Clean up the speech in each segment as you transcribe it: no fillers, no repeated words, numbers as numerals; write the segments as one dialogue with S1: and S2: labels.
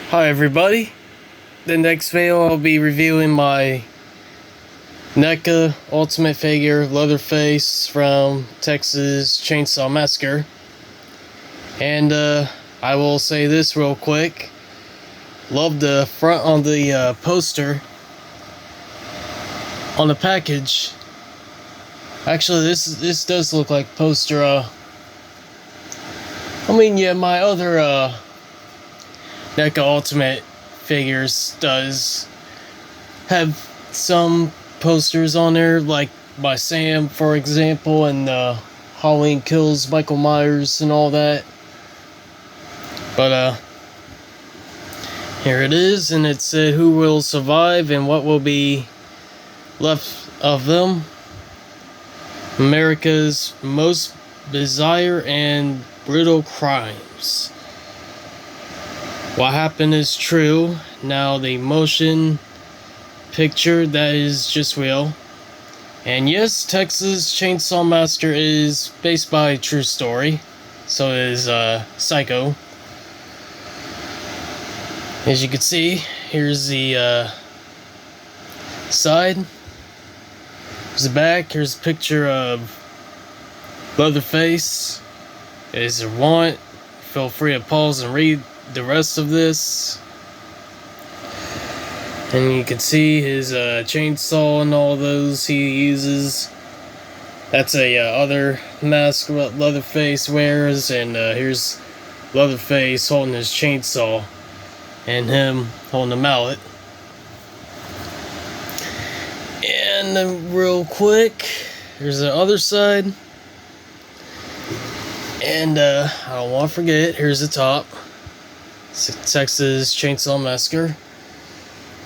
S1: Hi everybody, the next video I'll be reviewing my NECA Ultimate figure Leatherface from Texas Chainsaw Massacre. And I will say this real quick, love the front on the poster on the package. Actually this does look like poster. Yeah, my other NECA Ultimate figures does have some posters on there, like by Sam, for example, and Halloween Kills Michael Myers and all that. But here it is, and it said who will survive and what will be left of them. America's most bizarre and brutal crimes. What happened is true. Now the motion picture that is just real. And yes, Texas Chainsaw Massacre is based by a true story. So is Psycho. As you can see, here's the side. Here's the back. Here's a picture of Leatherface. As you want, feel free to pause and read the rest of this. And you can see his chainsaw and all those he uses. That's a other mask what Leatherface wears, and here's Leatherface holding his chainsaw and him holding the mallet. And then real quick, here's the other side. And I don't want to forget, here's the top. Texas Chainsaw Massacre.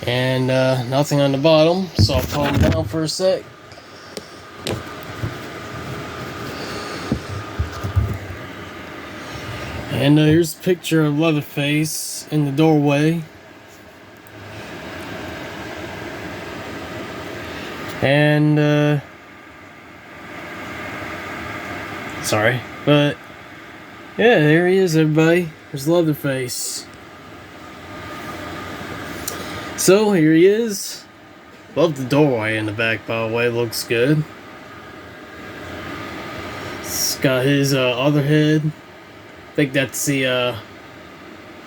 S1: And nothing on the bottom, so I'll calm down for a sec. And here's a picture of Leatherface in the doorway. And sorry, but yeah, there he is, everybody. There's Leatherface. So here he is. Love the doorway in the back, by the way. Looks good. It's got his other head. I think that's the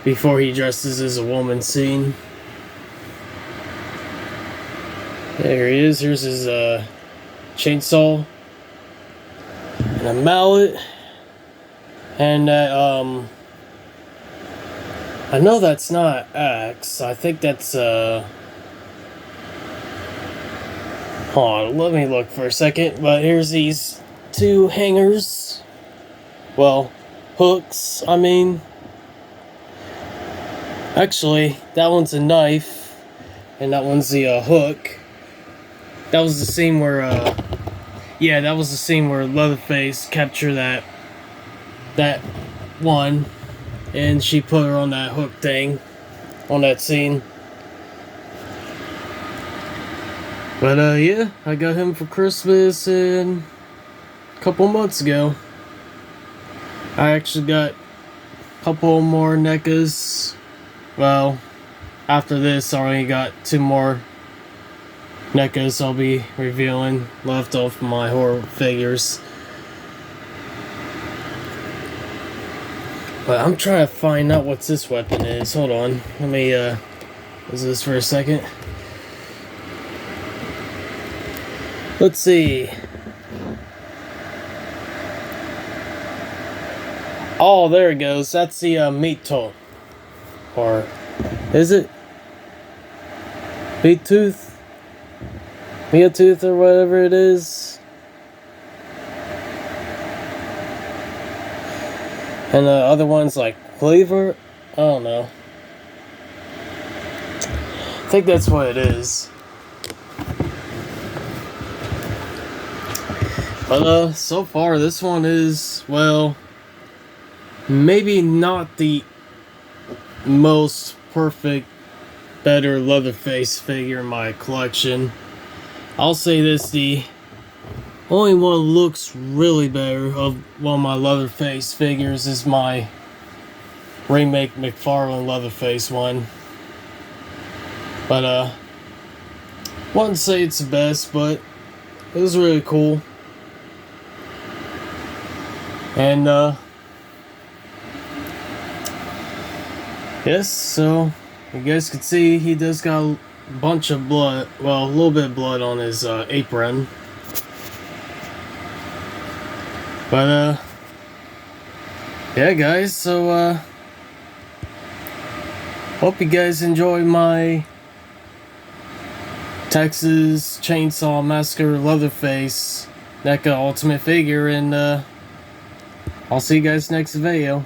S1: before he dresses as a woman scene. There he is. Here's his chainsaw and a mallet. And that I know that's not axe. I think that's hold on, let me look for a second. But here's these two hangers. Well, hooks, I mean. Actually, that one's a knife, and that one's the hook. That was the scene where yeah, that was the scene where Leatherface captured that one, and she put her on that hook thing on that scene. But yeah, I got him for Christmas a couple months ago. I actually got a couple more NECAs. Well, after this I only got 2 more NECAs I'll be revealing left off my horror figures. But I'm trying to find out what this weapon is. Hold on. Let me use this for a second. Let's see. Oh, there it goes. That's the meat tooth. Or is it? Meat tooth? Meat tooth or whatever it is. And the other one's like cleaver? I don't know. I think that's what it is. But so far this one is, well, maybe not the most perfect, better Leatherface figure in my collection. I'll say this, the only one looks really better of one of my Leatherface figures is my remake McFarlane Leatherface one. But wouldn't say it's the best, but it was really cool. And yes, so you guys can see he does got a bunch of blood, well, a little bit of blood on his apron. But yeah guys, so hope you guys enjoy my Texas Chainsaw Massacre Leatherface NECA Ultimate figure, and I'll see you guys next video.